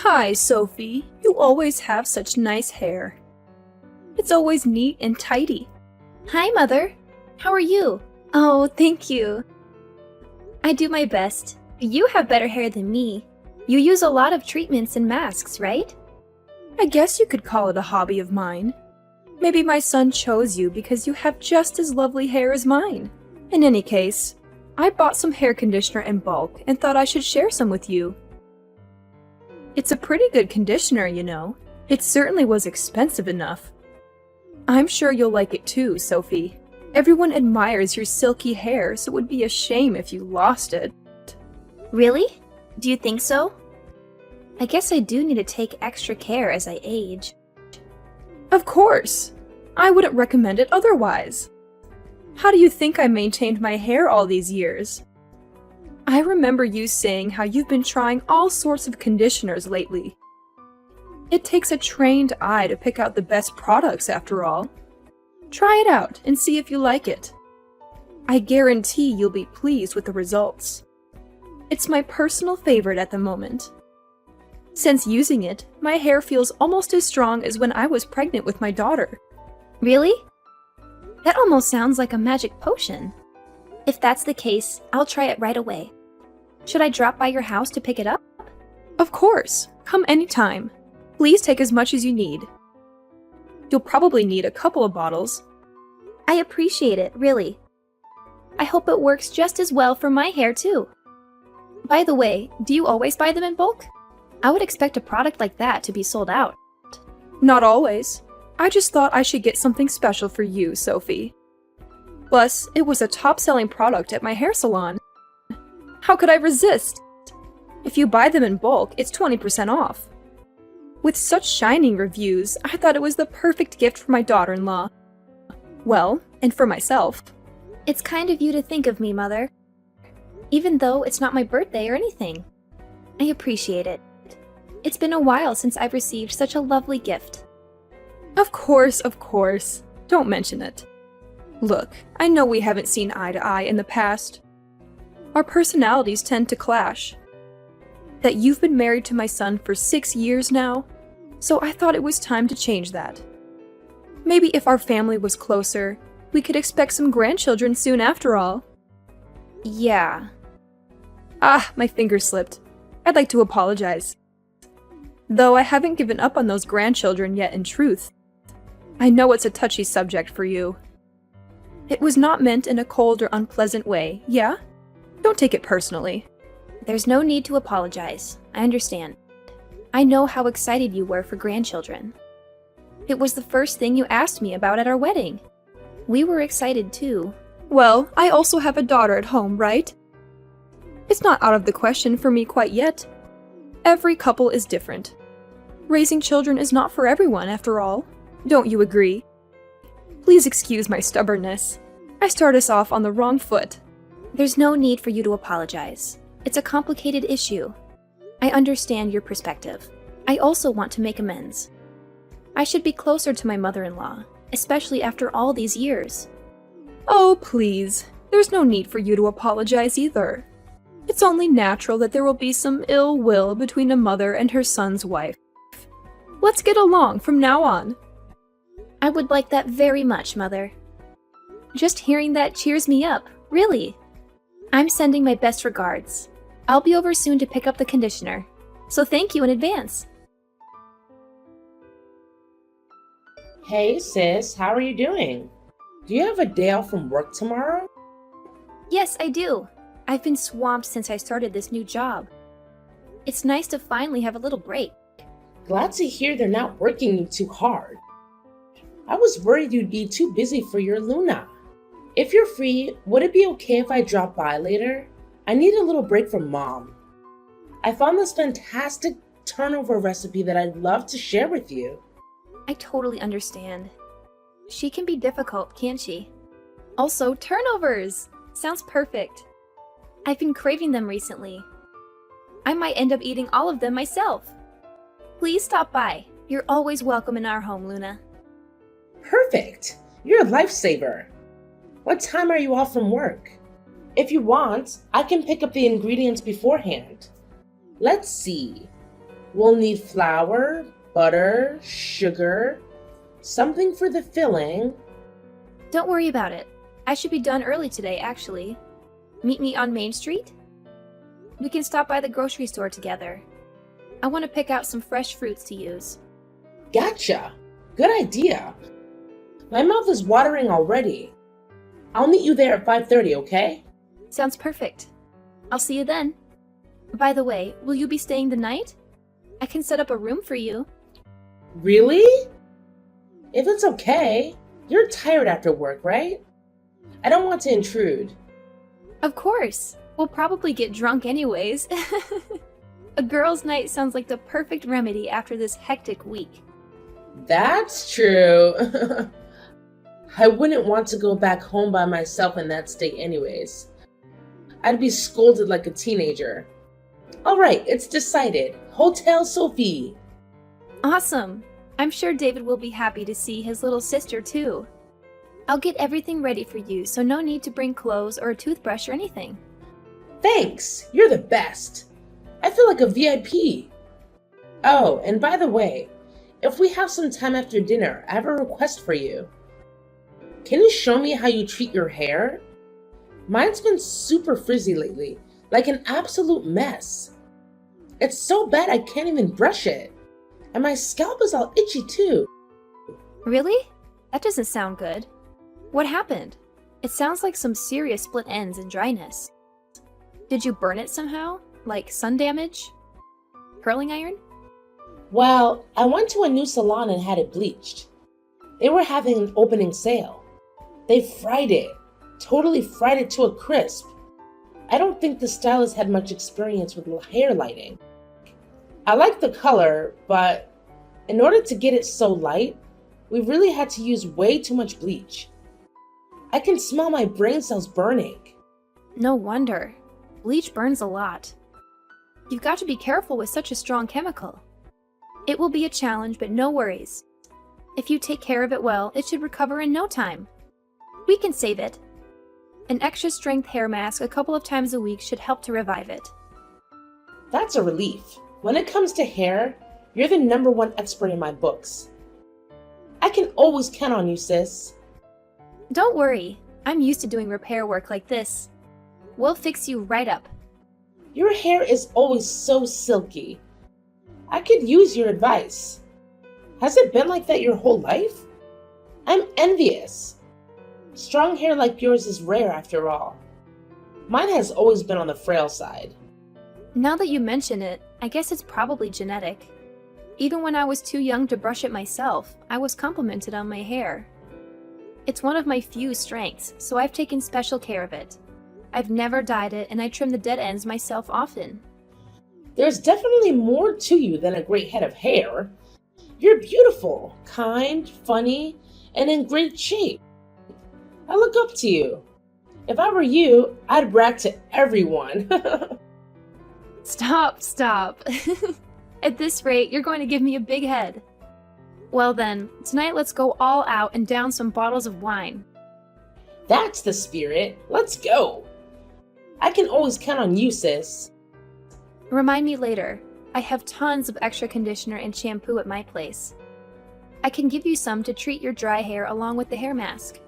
Hi, Sophie. You always have such nice hair. It's always neat and tidy. Hi, Mother. How are you? Oh, thank you. I do my best. You have better hair than me. You use a lot of treatments and masks, right? I guess you could call it a hobby of mine. Maybe my son chose you because you have just as lovely hair as mine. In any case, I bought some hair conditioner in bulk and thought I should share some with you. It's a pretty good conditioner, you know. It certainly was expensive enough. I'm sure you'll like it too, Sophie. Everyone admires your silky hair, so it would be a shame if you lost it. Really? Do you think so? I guess I do need to take extra care as I age. Of course! I wouldn't recommend it otherwise. How do you think I maintained my hair all these years? I remember you saying how you've been trying all sorts of conditioners lately. It takes a trained eye to pick out the best products after all. Try it out and see if you like it. I guarantee you'll be pleased with the results. It's my personal favorite at the moment. Since using it, my hair feels almost as strong as when I was pregnant with my daughter. Really? That almost sounds like a magic potion. If that's the case, I'll try it right away. Should I drop by your house to pick it up? Of course, come anytime. Please take as much as you need. You'll probably need a couple of bottles. I appreciate it, really. I hope it works just as well for my hair too. By the way, do you always buy them in bulk? I would expect a product like that to be sold out. Not always. I just thought I should get something special for you, Sophie. Plus, it was a top-selling product at my hair salon. How could I resist? If you buy them in bulk, it's 20% off. With such shining reviews, I thought it was the perfect gift for my daughter-in-law. Well, and for myself. It's kind of you to think of me, Mother. Even though it's not my birthday or anything. I appreciate it. It's been a while since I've received such a lovely gift. Of course, of course. Don't mention it. Look, I know we haven't seen eye to eye in the past. Our personalities tend to clash. That you've been married to my son for 6 years now, so I thought it was time to change that. Maybe if our family was closer, we could expect some grandchildren soon after all. Yeah. Ah, my finger slipped. I'd like to apologize. Though I haven't given up on those grandchildren yet in truth. I know it's a touchy subject for you. It was not meant in a cold or unpleasant way, yeah? Don't take it personally. There's no need to apologize. I understand. I know how excited you were for grandchildren. It was the first thing you asked me about at our wedding. We were excited too. Well, I also have a daughter at home, right? It's not out of the question for me quite yet. Every couple is different. Raising children is not for everyone, after all. Don't you agree? Please excuse my stubbornness. I start us off on the wrong foot. There's no need for you to apologize. It's a complicated issue. I understand your perspective. I also want to make amends. I should be closer to my mother-in-law, especially after all these years. Oh, please. There's no need for you to apologize either. It's only natural that there will be some ill will between a mother and her son's wife. Let's get along from now on. I would like that very much, Mother. Just hearing that cheers me up, really. I'm sending my best regards. I'll be over soon to pick up the conditioner, so thank you in advance. Hey sis, how are you doing? Do you have a day off from work tomorrow? Yes, I do. I've been swamped since I started this new job. It's nice to finally have a little break. Glad to hear they're not working you too hard. I was worried you'd be too busy for your Luna. If you're free, would it be okay if I drop by later? I need a little break from Mom. I found this fantastic turnover recipe that I'd love to share with you. I totally understand. She can be difficult, can't she? Also, turnovers! Sounds perfect. I've been craving them recently. I might end up eating all of them myself. Please stop by. You're always welcome in our home, Luna. Perfect! You're a lifesaver. What time are you off from work? If you want, I can pick up the ingredients beforehand. Let's see. We'll need flour, butter, sugar, something for the filling. Don't worry about it. I should be done early today, actually. Meet me on Main Street? We can stop by the grocery store together. I want to pick out some fresh fruits to use. Gotcha. Good idea. My mouth is watering already. I'll meet you there at 5:30, okay? Sounds perfect. I'll see you then. By the way, will you be staying the night? I can set up a room for you. Really? If it's okay. You're tired after work, right? I don't want to intrude. Of course. We'll probably get drunk anyways. A girls' night sounds like the perfect remedy after this hectic week. That's true. I wouldn't want to go back home by myself in that state anyways. I'd be scolded like a teenager. All right, it's decided. Hotel Sophie. Awesome. I'm sure David will be happy to see his little sister too. I'll get everything ready for you, so no need to bring clothes or a toothbrush or anything. Thanks, you're the best. I feel like a VIP. Oh, and by the way, if we have some time after dinner, I have a request for you. Can you show me how you treat your hair? Mine's been super frizzy lately, like an absolute mess. It's so bad I can't even brush it. And my scalp is all itchy too. Really? That doesn't sound good. What happened? It sounds like some serious split ends and dryness. Did you burn it somehow? Like sun damage? Curling iron? Well, I went to a new salon and had it bleached. They were having an opening sale. They fried it, totally fried it to a crisp. I don't think the stylist had much experience with hair lighting. I like the color, but in order to get it so light, we really had to use way too much bleach. I can smell my brain cells burning. No wonder. Bleach burns a lot. You've got to be careful with such a strong chemical. It will be a challenge, but no worries. If you take care of it well, it should recover in no time. We can save it. An extra strength hair mask a couple of times a week should help to revive it. That's a relief. When it comes to hair, you're the #1 expert in my books. I can always count on you, sis. Don't worry. I'm used to doing repair work like this. We'll fix you right up. Your hair is always so silky. I could use your advice. Has it been like that your whole life? I'm envious. Strong hair like yours is rare after all. Mine has always been on the frail side. Now that you mention it, I guess it's probably genetic. Even when I was too young to brush it myself, I was complimented on my hair. It's one of my few strengths, so I've taken special care of it. I've never dyed it, and I trim the dead ends myself often. There's definitely more to you than a great head of hair. You're beautiful, kind, funny, and in great shape. I look up to you. If I were you, I'd brag to everyone. Stop. At this rate, you're going to give me a big head. Well then, tonight let's go all out and down some bottles of wine. That's the spirit. Let's go. I can always count on you, sis. Remind me later. I have tons of extra conditioner and shampoo at my place. I can give you some to treat your dry hair along with the hair mask.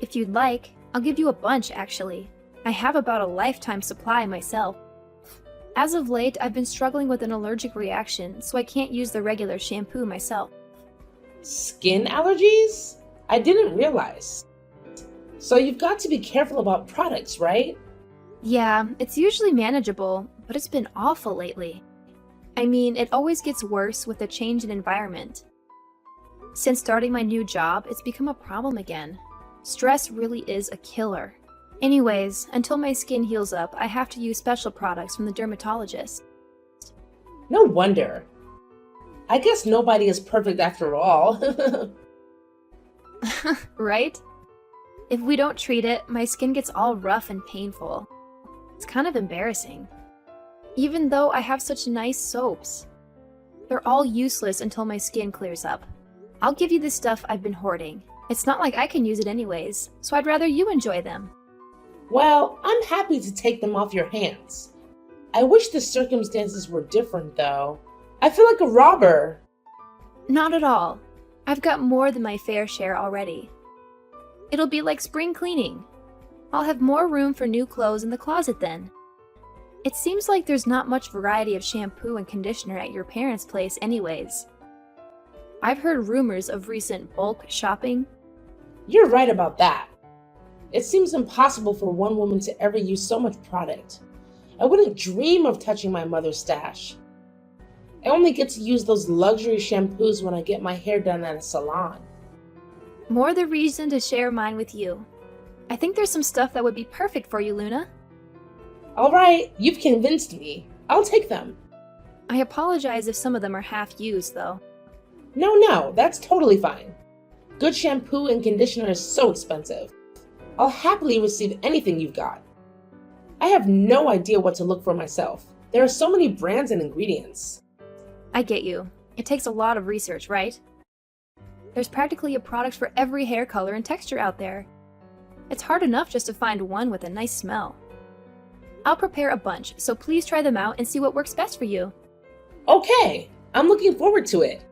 If you'd like, I'll give you a bunch actually. I have about a lifetime supply myself. As of late, I've been struggling with an allergic reaction, so I can't use the regular shampoo myself. Skin allergies? I didn't realize. So you've got to be careful about products, right? Yeah, it's usually manageable, but it's been awful lately. I mean, it always gets worse with a change in environment. Since starting my new job, it's become a problem again. Stress really is a killer. Anyways, until my skin heals up, I have to use special products from the dermatologist. No wonder. I guess nobody is perfect after all. Right? If we don't treat it, my skin gets all rough and painful. It's kind of embarrassing. Even though I have such nice soaps. They're all useless until my skin clears up. I'll give you the stuff I've been hoarding. It's not like I can use it anyways, so I'd rather you enjoy them. Well, I'm happy to take them off your hands. I wish the circumstances were different, though. I feel like a robber. Not at all. I've got more than my fair share already. It'll be like spring cleaning. I'll have more room for new clothes in the closet then. It seems like there's not much variety of shampoo and conditioner at your parents' place anyways. I've heard rumors of recent bulk shopping. You're right about that. It seems impossible for one woman to ever use so much product. I wouldn't dream of touching my mother's stash. I only get to use those luxury shampoos when I get my hair done at a salon. More the reason to share mine with you. I think there's some stuff that would be perfect for you, Luna. All right, you've convinced me. I'll take them. I apologize if some of them are half used, though. No, that's totally fine. Good shampoo and conditioner is so expensive. I'll happily receive anything you've got. I have no idea what to look for myself. There are so many brands and ingredients. I get you. It takes a lot of research, right? There's practically a product for every hair color and texture out there. It's hard enough just to find one with a nice smell. I'll prepare a bunch, so please try them out and see what works best for you. Okay, I'm looking forward to it.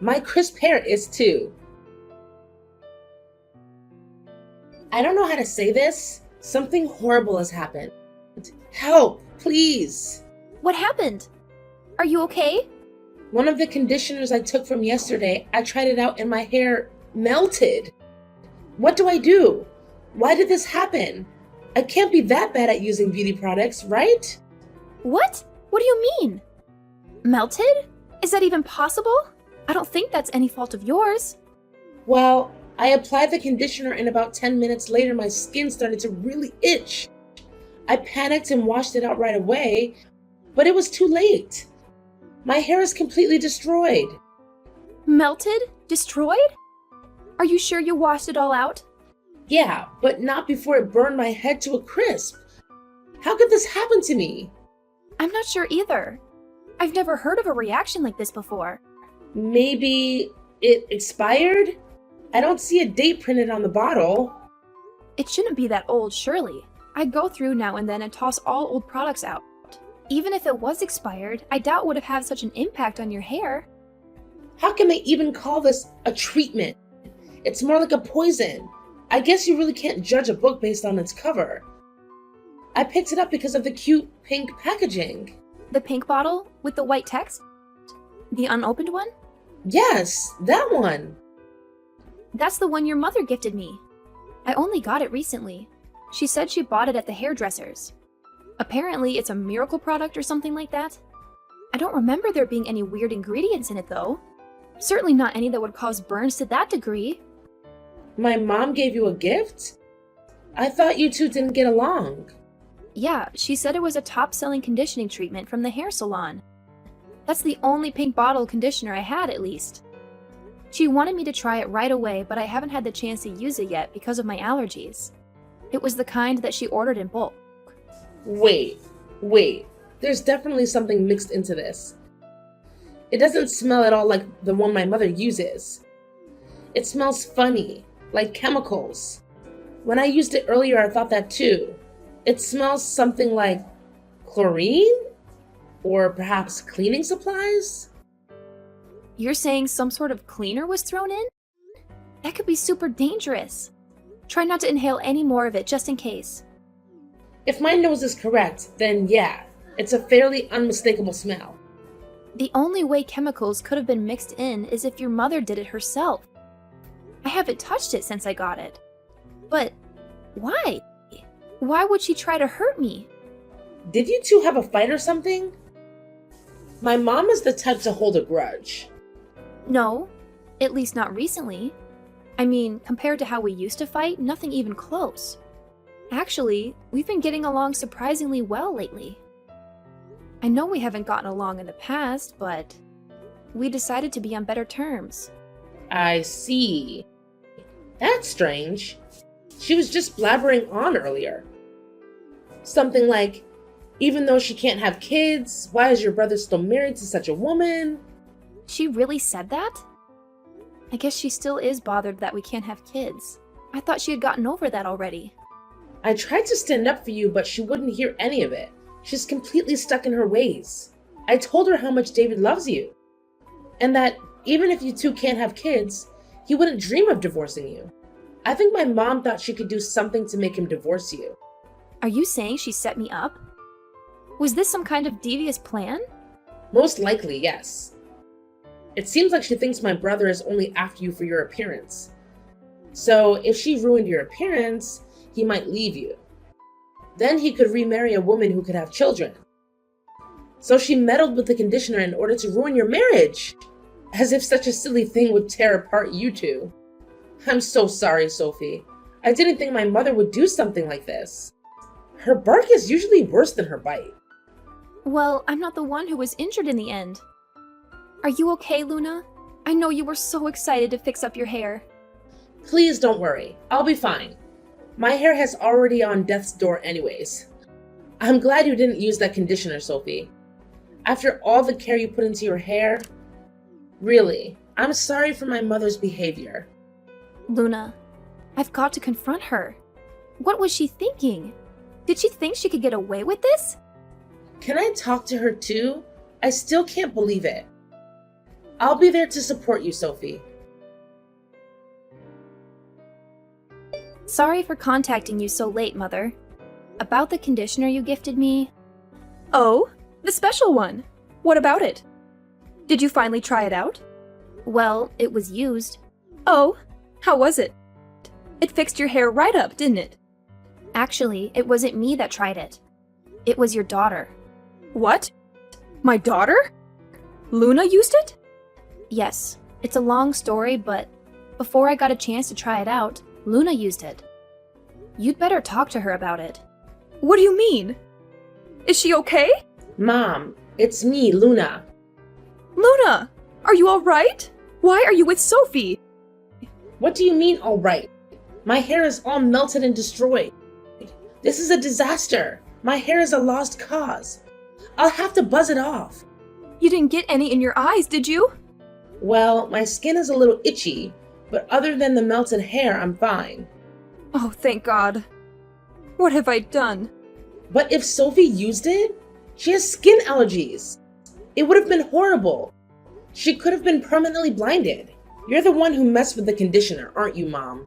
My crisp hair is too. I don't know how to say this. Something horrible has happened. Help, please. What happened? Are you okay? One of the conditioners I took from yesterday, I tried it out and my hair melted. What do I do? Why did this happen? I can't be that bad at using beauty products, right? What? What do you mean? Melted? Is that even possible? I don't think that's any fault of yours. Well, I applied the conditioner and about 10 minutes later my skin started to really itch. I panicked and washed it out right away, but it was too late. My hair is completely destroyed. Melted? Destroyed? Are you sure you washed it all out? Yeah, but not before it burned my head to a crisp. How could this happen to me? I'm not sure either. I've never heard of a reaction like this before. Maybe it expired? I don't see a date printed on the bottle. It shouldn't be that old, surely. I go through now and then and toss all old products out. Even if it was expired, I doubt it would have had such an impact on your hair. How can they even call this a treatment? It's more like a poison. I guess you really can't judge a book based on its cover. I picked it up because of the cute pink packaging. The pink bottle with the white text? The unopened one? Yes, that one. That's the one your mother gifted me. I only got it recently. She said she bought it at the hairdresser's. Apparently, it's a miracle product or something like that. I don't remember there being any weird ingredients in it, though. Certainly not any that would cause burns to that degree. My mom gave you a gift? I thought you two didn't get along. Yeah, she said it was a top-selling conditioning treatment from the hair salon. That's the only pink bottle conditioner I had, at least. She wanted me to try it right away, but I haven't had the chance to use it yet because of my allergies. It was the kind that she ordered in bulk. Wait. There's definitely something mixed into this. It doesn't smell at all like the one my mother uses. It smells funny, like chemicals. When I used it earlier, I thought that too. It smells something like chlorine? Or perhaps cleaning supplies? You're saying some sort of cleaner was thrown in? That could be super dangerous. Try not to inhale any more of it, just in case. If my nose is correct, then yeah, it's a fairly unmistakable smell. The only way chemicals could have been mixed in is if your mother did it herself. I haven't touched it since I got it. But why? Why would she try to hurt me? Did you two have a fight or something? My mom is the type to hold a grudge. No, at least not recently. I mean, compared to how we used to fight, nothing even close. Actually, we've been getting along surprisingly well lately. I know we haven't gotten along in the past, but we decided to be on better terms. I see. That's strange. She was just blabbering on earlier. Something like, even though she can't have kids, why is your brother still married to such a woman? She really said that? I guess she still is bothered that we can't have kids. I thought she had gotten over that already. I tried to stand up for you, but she wouldn't hear any of it. She's completely stuck in her ways. I told her how much David loves you, and that even if you two can't have kids, he wouldn't dream of divorcing you. I think my mom thought she could do something to make him divorce you. Are you saying she set me up? Was this some kind of devious plan? Most likely, yes. It seems like she thinks my brother is only after you for your appearance. So if she ruined your appearance, he might leave you. Then he could remarry a woman who could have children. So she meddled with the conditioner in order to ruin your marriage. As if such a silly thing would tear apart you two. I'm so sorry, Sophie. I didn't think my mother would do something like this. Her bark is usually worse than her bite. Well, I'm not the one who was injured in the end. Are you okay, Luna? I know you were so excited to fix up your hair. Please don't worry. I'll be fine. My hair has already on death's door anyways. I'm glad you didn't use that conditioner, Sophie. After all the care you put into your hair, really, I'm sorry for my mother's behavior. Luna, I've got to confront her. What was she thinking? Did she think she could get away with this? Can I talk to her too? I still can't believe it. I'll be there to support you, Sophie. Sorry for contacting you so late, Mother. About the conditioner you gifted me. Oh, the special one. What about it? Did you finally try it out? Well, it was used. Oh, how was it? It fixed your hair right up, didn't it? Actually, it wasn't me that tried it. It was your daughter. What? My daughter? Luna used it? Yes, it's a long story, but before I got a chance to try it out, Luna used it. You'd better talk to her about it. What do you mean? Is she okay? Mom, it's me, Luna. Luna, are you all right? Why are you with Sophie? What do you mean, all right? My hair is all melted and destroyed. This is a disaster. My hair is a lost cause. I'll have to buzz it off. You didn't get any in your eyes, did you? Well, my skin is a little itchy, but other than the melted hair, I'm fine. Oh, thank God. What have I done? But if Sophie used it, she has skin allergies. It would have been horrible. She could have been permanently blinded. You're the one who messed with the conditioner, aren't you, Mom?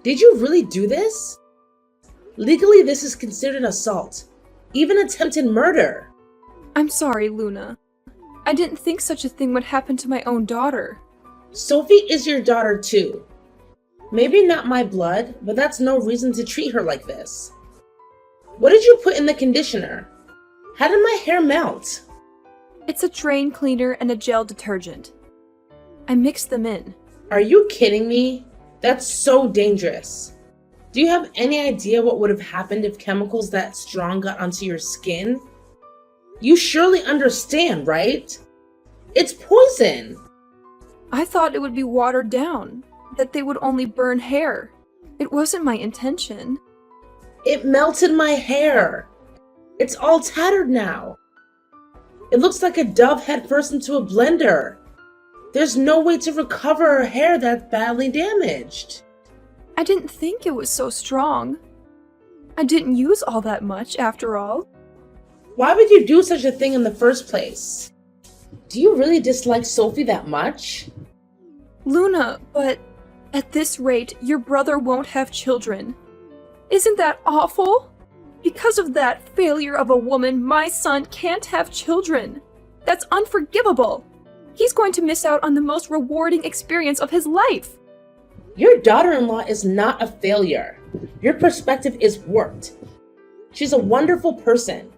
Did you really do this? Legally, this is considered assault, even attempted murder. I'm sorry, Luna. I didn't think such a thing would happen to my own daughter. Sophie is your daughter too. Maybe not my blood, but that's no reason to treat her like this. What did you put in the conditioner? How did my hair melt? It's a drain cleaner and a gel detergent. I mixed them in. Are you kidding me? That's so dangerous. Do you have any idea what would have happened if chemicals that strong got onto your skin? You surely understand, right? It's poison. I thought it would be watered down, that they would only burn hair. It wasn't my intention. It melted my hair. It's all tattered now. It looks like a dove head first into a blender. There's no way to recover her hair that's badly damaged. I didn't think it was so strong. I didn't use all that much, after all. Why would you do such a thing in the first place? Do you really dislike Sophie that much? Luna, but at this rate, your brother won't have children. Isn't that awful? Because of that failure of a woman, my son can't have children. That's unforgivable. He's going to miss out on the most rewarding experience of his life. Your daughter-in-law is not a failure. Your perspective is warped. She's a wonderful person.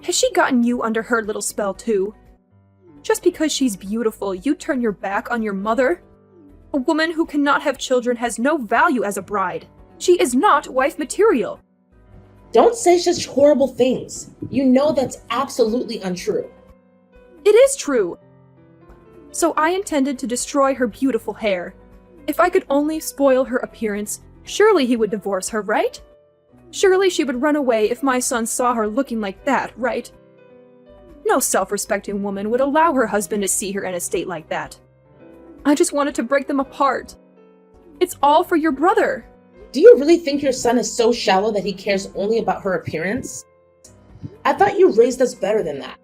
Has she gotten you under her little spell too? Just because she's beautiful, you turn your back on your mother? A woman who cannot have children has no value as a bride. She is not wife material. Don't say such horrible things. You know that's absolutely untrue. It is true. So I intended to destroy her beautiful hair. If I could only spoil her appearance, surely he would divorce her, right? Surely she would run away if my son saw her looking like that, right? No self-respecting woman would allow her husband to see her in a state like that. I just wanted to break them apart. It's all for your brother. Do you really think your son is so shallow that he cares only about her appearance? I thought you raised us better than that.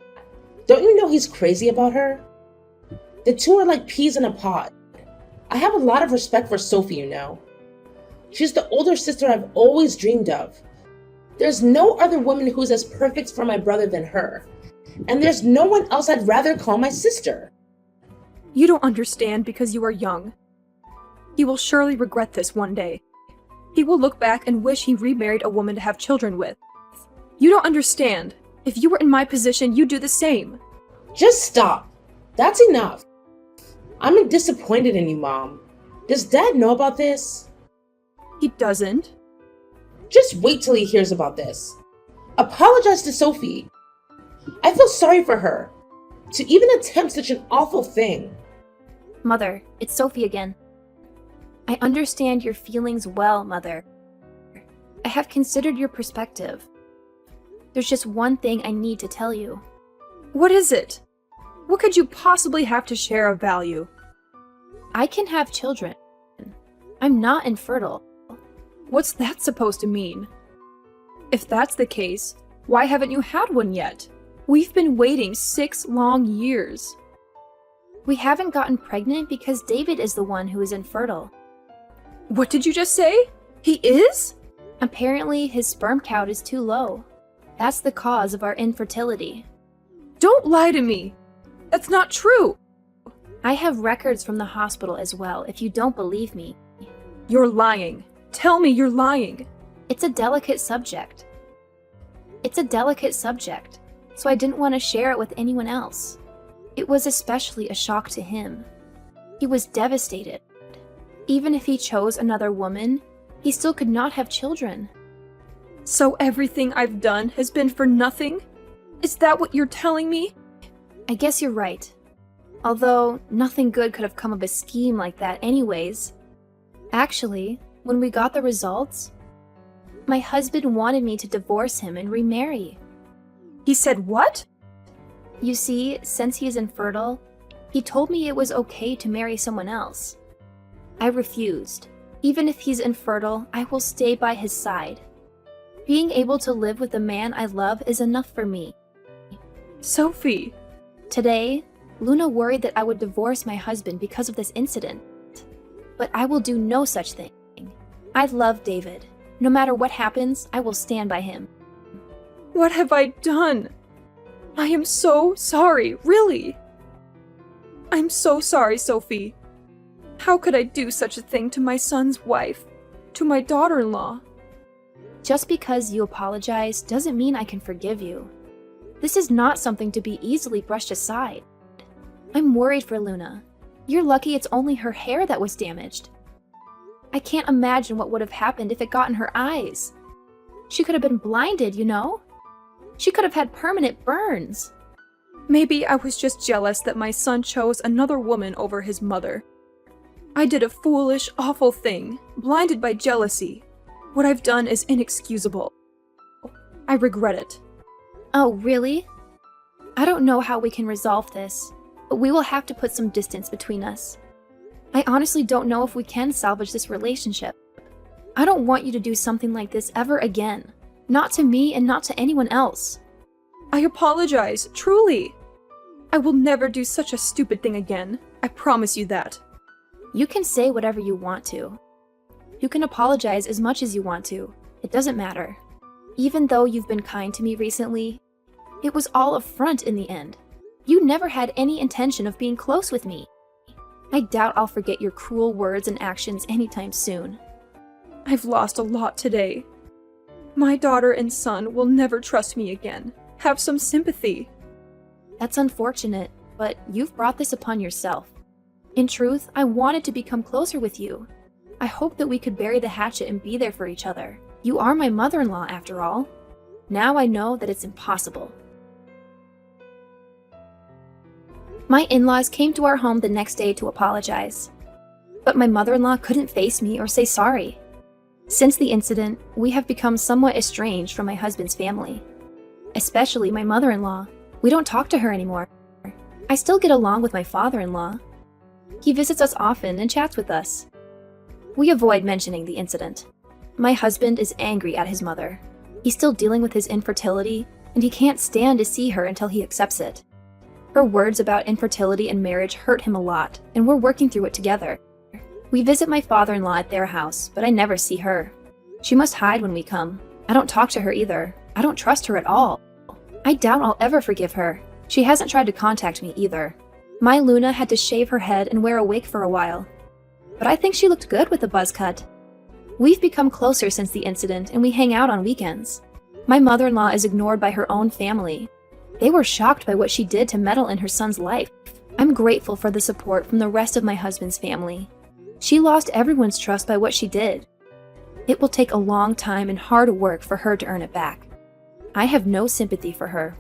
Don't you know he's crazy about her? The two are like peas in a pod. I have a lot of respect for Sophie, you know. She's the older sister I've always dreamed of. There's no other woman who's as perfect for my brother than her. And there's no one else I'd rather call my sister. You don't understand because you are young. He will surely regret this one day. He will look back and wish he remarried a woman to have children with. You don't understand. If you were in my position, you'd do the same. Just stop. That's enough. I'm disappointed in you, Mom. Does Dad know about this? He doesn't. Just wait till he hears about this. Apologize to Sophie. I feel sorry for her. To even attempt such an awful thing. Mother, it's Sophie again. I understand your feelings well, Mother. I have considered your perspective. There's just one thing I need to tell you. What is it? What could you possibly have to share of value? I can have children. I'm not infertile. What's that supposed to mean? If that's the case, why haven't you had one yet? We've been waiting 6 long years. We haven't gotten pregnant because David is the one who is infertile. What did you just say? He is? Apparently, his sperm count is too low. That's the cause of our infertility. Don't lie to me. That's not true. I have records from the hospital as well, if you don't believe me. You're lying. Tell me you're lying. It's a delicate subject. So I didn't want to share it with anyone else. It was especially a shock to him. He was devastated. Even if he chose another woman, he still could not have children. So everything I've done has been for nothing? Is that what you're telling me? I guess you're right. Although, nothing good could have come of a scheme like that anyways. Actually, when we got the results, my husband wanted me to divorce him and remarry. He said what? You see, since he is infertile, he told me it was okay to marry someone else. I refused. Even if he's infertile, I will stay by his side. Being able to live with the man I love is enough for me. Sophie. Today, Luna worried that I would divorce my husband because of this incident. But I will do no such thing. I love David. No matter what happens, I will stand by him. What have I done? I am so sorry, really. I'm so sorry, Sophie. How could I do such a thing to my son's wife, to my daughter-in-law? Just because you apologize doesn't mean I can forgive you. This is not something to be easily brushed aside. I'm worried for Luna. You're lucky it's only her hair that was damaged. I can't imagine what would have happened if it got in her eyes. She could have been blinded, you know? She could have had permanent burns. Maybe I was just jealous that my son chose another woman over his mother. I did a foolish, awful thing, blinded by jealousy. What I've done is inexcusable. I regret it. Oh, really? I don't know how we can resolve this, but we will have to put some distance between us. I honestly don't know if we can salvage this relationship. I don't want you to do something like this ever again. Not to me and not to anyone else. I apologize, truly. I will never do such a stupid thing again. I promise you that. You can say whatever you want to. You can apologize as much as you want to. It doesn't matter. Even though you've been kind to me recently, it was all a front in the end. You never had any intention of being close with me. I doubt I'll forget your cruel words and actions anytime soon. I've lost a lot today. My daughter and son will never trust me again. Have some sympathy. That's unfortunate, but you've brought this upon yourself. In truth, I wanted to become closer with you. I hope that we could bury the hatchet and be there for each other. You are my mother-in-law, after all. Now I know that it's impossible. My in-laws came to our home the next day to apologize. But my mother-in-law couldn't face me or say sorry. Since the incident, we have become somewhat estranged from my husband's family. Especially my mother-in-law. We don't talk to her anymore. I still get along with my father-in-law. He visits us often and chats with us. We avoid mentioning the incident. My husband is angry at his mother. He's still dealing with his infertility, and he can't stand to see her until he accepts it. Her words about infertility and marriage hurt him a lot, and we're working through it together. We visit my father-in-law at their house, but I never see her. She must hide when we come. I don't talk to her either. I don't trust her at all. I doubt I'll ever forgive her. She hasn't tried to contact me either. My Luna had to shave her head and wear a wig for a while. But I think she looked good with the buzz cut. We've become closer since the incident, and we hang out on weekends. My mother-in-law is ignored by her own family. They were shocked by what she did to meddle in her son's life. I'm grateful for the support from the rest of my husband's family. She lost everyone's trust by what she did. It will take a long time and hard work for her to earn it back. I have no sympathy for her,